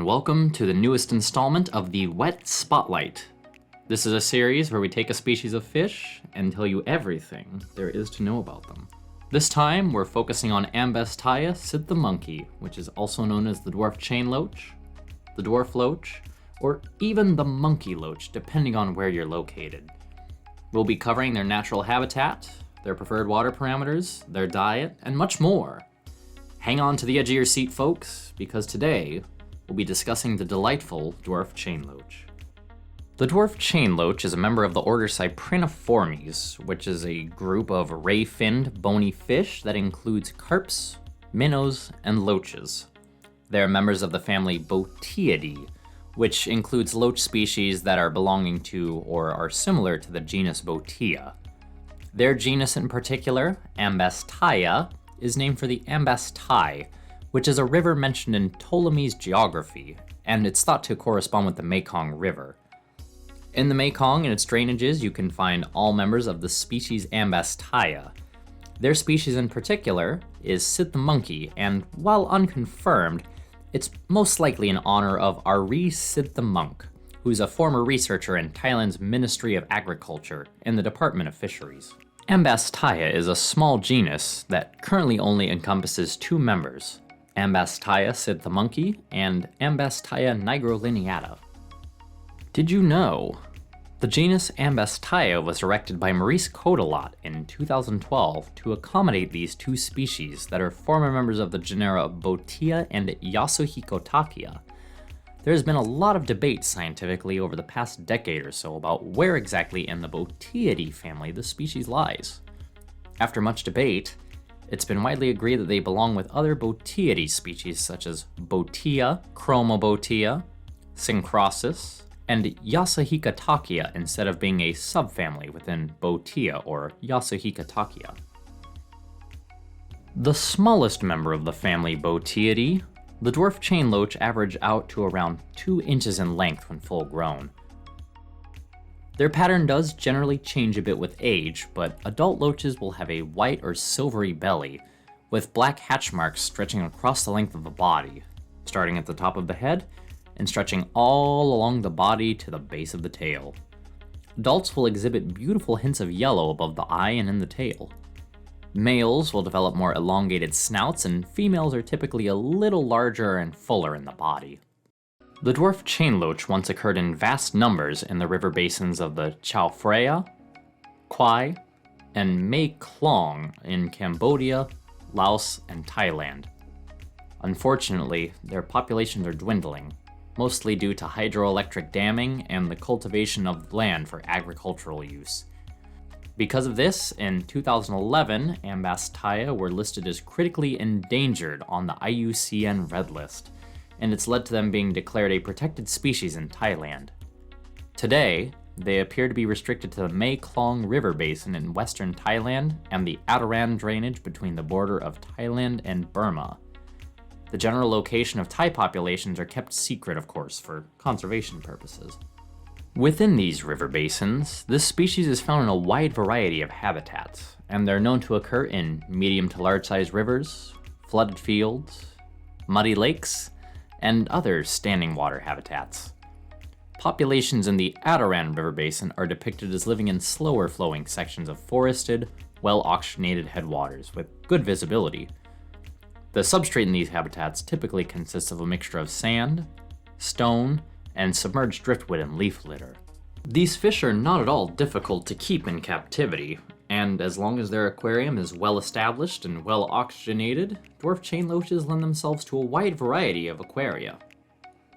and welcome to the newest installment of the Wet Spotlight. This is a series where we take a species of fish and tell you everything there is to know about them. This time, we're focusing on Ambastaia sidthimunki, which is also known as the Dwarf Chain Loach, the Dwarf Loach, or even the Monkey Loach, depending on where you're located. We'll be covering their natural habitat, their preferred water parameters, their diet, and much more. Hang on to the edge of your seat, folks, because today we'll be discussing the delightful Dwarf Chain Loach. The Dwarf Chain Loach is a member of the order Cypriniformes, which is a group of ray-finned, bony fish that includes carps, minnows, and loaches. They're members of the family Botiidae, which includes loach species that are belonging to or are similar to the genus Botia. Their genus in particular, Ambastaia, is named for the Ambastaia, which is a river mentioned in Ptolemy's geography, and it's thought to correspond with the Mekong River. In the Mekong and its drainages, you can find all members of the species Ambastaia. Their species in particular is sidthimunki, and while unconfirmed, it's most likely in honor of MAURICE sidthimunk, who's a former researcher in Thailand's Ministry of Agriculture in the Department of Fisheries. Ambastaia is a small genus that currently only encompasses two members, Ambastaia sidthimunki and Ambastaia nigrolineata. Did you know? The genus Ambastaia was erected by Maurice KOTTELAT in 2012 to accommodate these two species that are former members of the genera Botia and Yasuhikotakia. There has been a lot of debate scientifically over the past decade or so about where exactly in the Botiidae family the species lies. After much debate, it's been widely agreed that they belong with other Botiidae species such as Botia, Chromobotia, Syncrosis, and Yasuhikotakia instead of being a subfamily within Botia or Yasuhikotakia. The smallest member of the family Botiidae, the Dwarf Chain Loach, average out to around 2 inches in length when full grown. Their pattern does generally change a bit with age, but adult loaches will have a white or silvery belly, with black hatch marks stretching across the length of the body, starting at the top of the head and stretching all along the body to the base of the tail. Adults will exhibit beautiful hints of yellow above the eye and in the tail. Males will develop more elongated snouts, and females are typically a little larger and fuller in the body. The Dwarf Chain Loach once occurred in vast numbers in the river basins of the Choprae, Kwai, and Mae Klong in Cambodia, Laos, and Thailand. Unfortunately, their populations are dwindling, mostly due to hydroelectric damming and the cultivation of land for agricultural use. Because of this, in 2011, Ambastaia were listed as critically endangered on the IUCN Red List, and it's led to them being declared a protected species in Thailand. Today, they appear to be restricted to the Mae Klong River Basin in western Thailand and the Ataran drainage between the border of Thailand and Burma. The general location of Thai populations are kept secret, of course, for conservation purposes. Within these river basins, this species is found in a wide variety of habitats, and they're known to occur in medium to large-sized rivers, flooded fields, muddy lakes, and other standing water habitats. Populations in the Ataran River Basin are depicted as living in slower-flowing sections of forested, well-oxygenated headwaters with good visibility. The substrate in these habitats typically consists of a mixture of sand, stone, and submerged driftwood and leaf litter. These fish are not at all difficult to keep in captivity, and as long as their aquarium is well established and well oxygenated, dwarf chain loaches lend themselves to a wide variety of aquaria.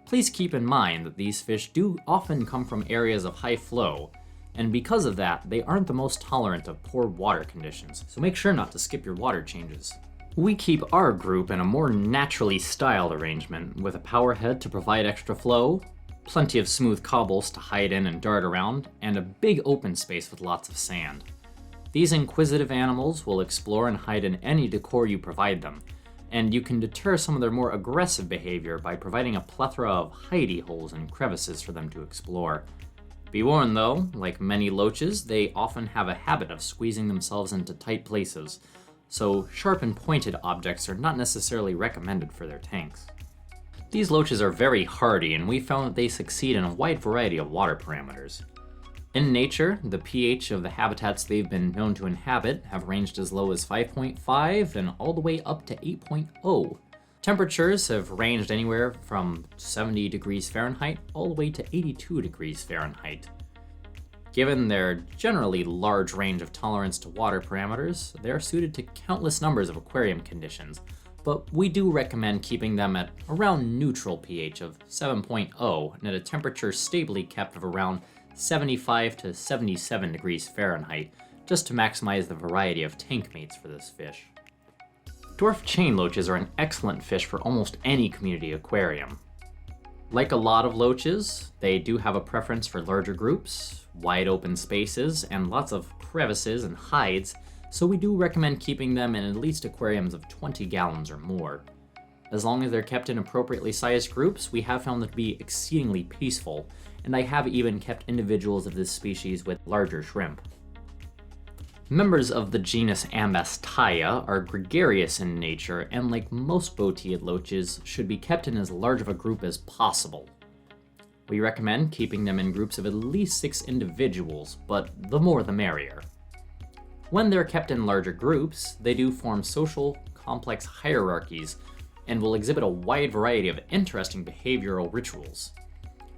Please keep in mind that these fish do often come from areas of high flow, and because of that, they aren't the most tolerant of poor water conditions, so make sure not to skip your water changes. We keep our group in a more naturally styled arrangement, with a power head to provide extra flow, plenty of smooth cobbles to hide in and dart around, and a big open space with lots of sand. These inquisitive animals will explore and hide in any decor you provide them, and you can deter some of their more aggressive behavior by providing a plethora of hidey holes and crevices for them to explore. Be warned though, like many loaches, they often have a habit of squeezing themselves into tight places, so sharp and pointed objects are not necessarily recommended for their tanks. These loaches are very hardy, and we found that they succeed in a wide variety of water parameters. In nature, the pH of the habitats they've been known to inhabit have ranged as low as 5.5 and all the way up to 8.0. Temperatures have ranged anywhere from 70 degrees Fahrenheit all the way to 82 degrees Fahrenheit. Given their generally large range of tolerance to water parameters, they are suited to countless numbers of aquarium conditions, but we do recommend keeping them at around neutral pH of 7.0 and at a temperature stably kept of around 75 to 77 degrees Fahrenheit, just to maximize the variety of tank mates for this fish. Dwarf chain loaches are an excellent fish for almost any community aquarium. Like a lot of loaches, they do have a preference for larger groups, wide open spaces, and lots of crevices and hides, so we do recommend keeping them in at least aquariums of 20 gallons or more. As long as they're kept in appropriately sized groups, we have found them to be exceedingly peaceful, and I have even kept individuals of this species with larger shrimp. Members of the genus Ambastaia are gregarious in nature, and like most bow-teed loaches, should be kept in as large of a group as possible. We recommend keeping them in groups of at least 6 individuals, but the more the merrier. When they're kept in larger groups, they do form social, complex hierarchies, and will exhibit a wide variety of interesting behavioral rituals.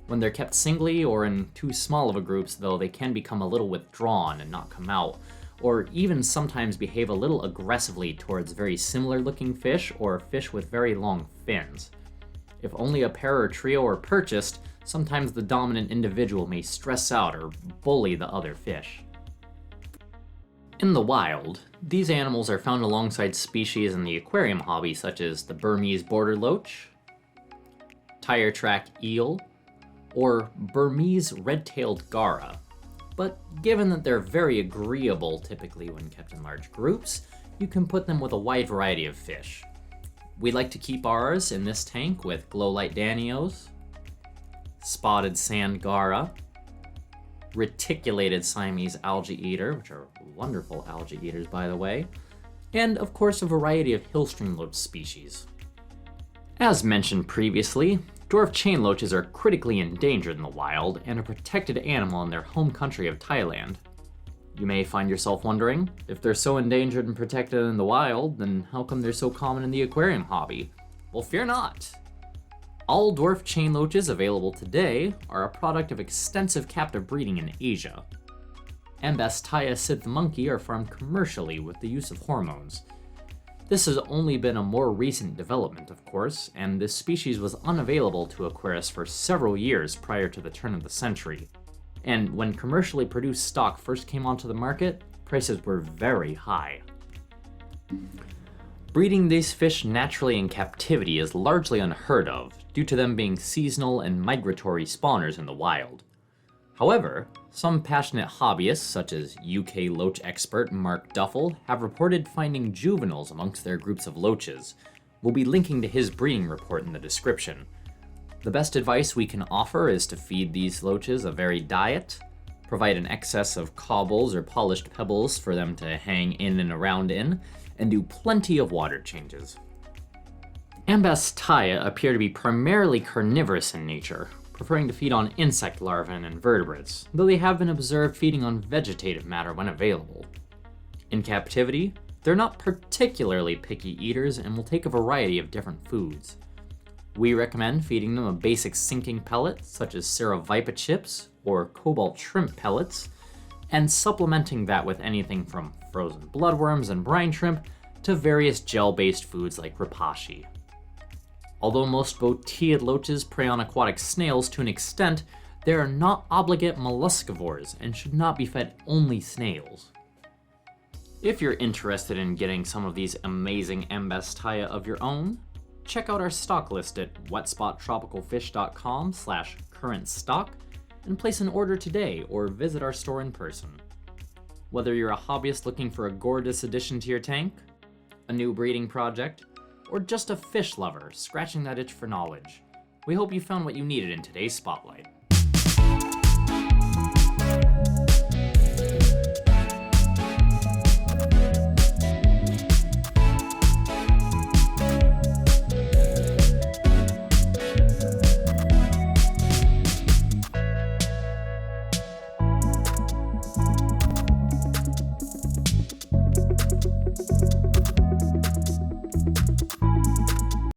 When they're kept singly or in too small of a groups, though, they can become a little withdrawn and not come out, or even sometimes behave a little aggressively towards very similar looking fish or fish with very long fins. If only a pair or trio are purchased, sometimes the dominant individual may stress out or bully the other fish. In the wild, these animals are found alongside species in the aquarium hobby such as the Burmese border loach, tire track eel, or Burmese red-tailed Garra. But given that they're very agreeable typically when kept in large groups, you can put them with a wide variety of fish. We like to keep ours in this tank with Glowlight Danios, spotted sand Garra, reticulated Siamese algae eater, which are wonderful algae eaters by the way, and of course a variety of hillstream loach species. As mentioned previously, dwarf chain loaches are critically endangered in the wild and a protected animal in their home country of Thailand. You may find yourself wondering, if they're so endangered and protected in the wild, then how come they're so common in the aquarium hobby? Well, fear not! All dwarf chain loaches available today are a product of extensive captive breeding in Asia. Ambastaia sidthimunki are farmed commercially with the use of hormones. This has only been a more recent development, of course, and this species was unavailable to aquarists for several years prior to the turn of the century. And when commercially produced stock first came onto the market, prices were very high. Breeding these fish naturally in captivity is largely unheard of, due to them being seasonal and migratory spawners in the wild. However, some passionate hobbyists, such as UK loach expert Mark Duffel, have reported finding juveniles amongst their groups of loaches. We'll be linking to his breeding report in the description. The best advice we can offer is to feed these loaches a varied diet, provide an excess of cobbles or polished pebbles for them to hang in and around in, and do plenty of water changes. Ambastaia appear to be primarily carnivorous in nature, preferring to feed on insect larvae and invertebrates, though they have been observed feeding on vegetative matter when available. In captivity, they're not particularly picky eaters and will take a variety of different foods. We recommend feeding them a basic sinking pellet, such as Seravipa chips or cobalt shrimp pellets, and supplementing that with anything from frozen bloodworms and brine shrimp to various gel-based foods like ripashi. Although most bow-teed loaches prey on aquatic snails to an extent, they are not obligate molluscivores and should not be fed only snails. If you're interested in getting some of these amazing Ambastaia of your own, check out our stock list at wetspot.tropicalfish.com/current stock and place an order today or visit our store in person. Whether you're a hobbyist looking for a gorgeous addition to your tank, a new breeding project, or just a fish lover scratching that itch for knowledge, we hope you found what you needed in today's spotlight.